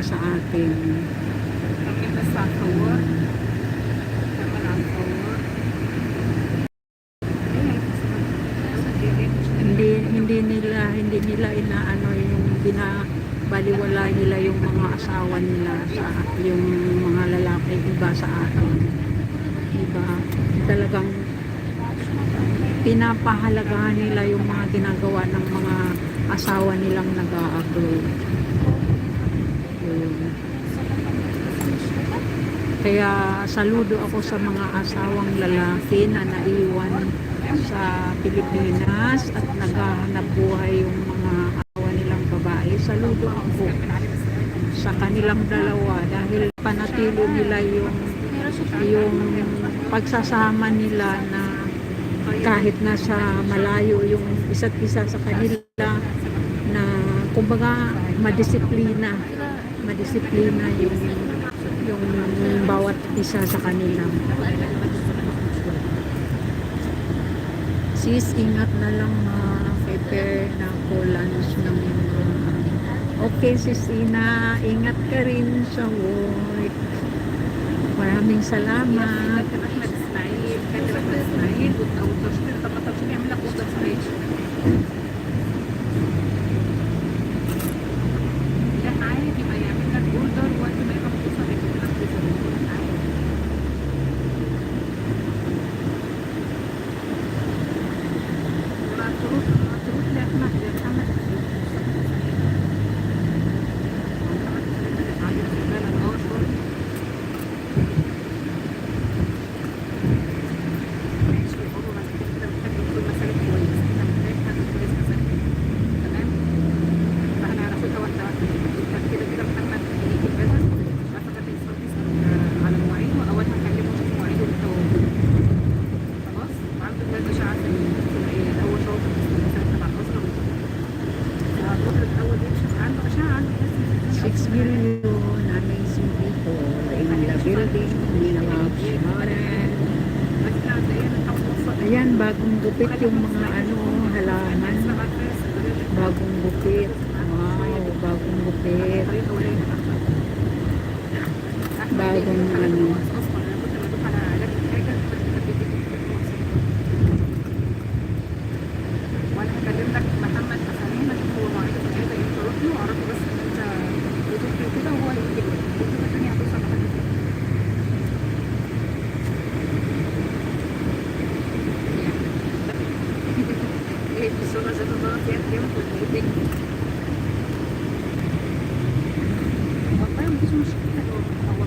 sa atin. Hindi nila inaano yung binabaliwala nila yung mga asawa nila sa yung mga lalaki iba sa atin, diba? Talagang pinapahalagahan nila yung mga ginagawa ng mga asawa nilang nag-a-abroad. Kaya saludo ako sa mga asawang lalaki na naiwan sa Pilipinas at naghahanap buhay yung mga asawa nilang babae. Saludo ako sa kanilang dalawa dahil panatili nila yung pagsasama nila na kahit nasa malayo yung isa't isa sa kanila, na kumbaga madisiplina yung bawat isa sa kanila. Sis, ingat na lang prepare na ako lunch ng okay, sis Ina, ingat ka rin sa work. Maraming salamat. Ayan, bagong gupit yung mga halaman. Bagong gupit. Wow, bagong gupit. Bagong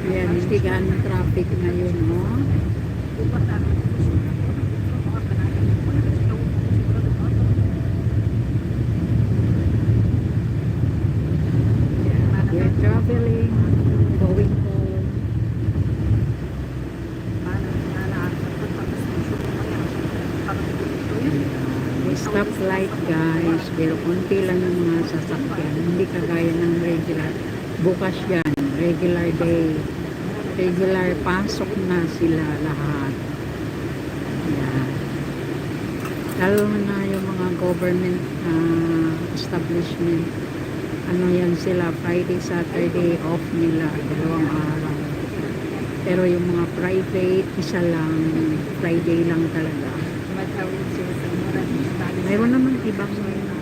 Ayan, hindi ganang traffic ngayon, no? We're traveling, going home. Stop light, guys, pero konti lang yung mga sasakyan, hindi kagaya ng regular. Bukas yan, regular day, regular pasok na sila lahat. Yan. Lalo na yung mga government establishment, yan sila, Friday, Saturday off nila, 2 araw. Pero yung mga private, isa lang, Friday lang talaga. Mayroon naman ibang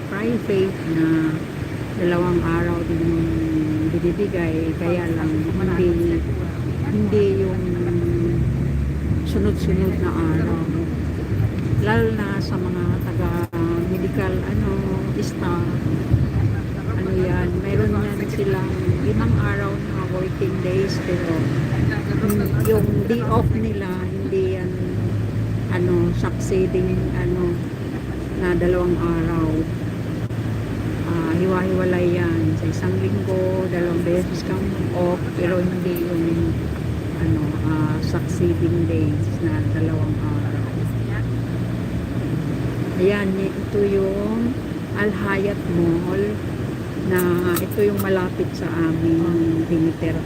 private na 2 araw din binibigay, kaya lang hindi yung sunod-sunod na araw. Lalo na sa mga taga-medical staff, yan, mayroon yan silang 5 araw na working days, pero yung day off nila hindi yan succeeding na 2 araw. Hiwa-hiwalay yan sa isang linggo, 2 beses kang off, pero hindi yung succeeding days na 2 araw. Ayan, ito yung Al Hayat Mall, na ito yung malapit sa aming tinitirhan.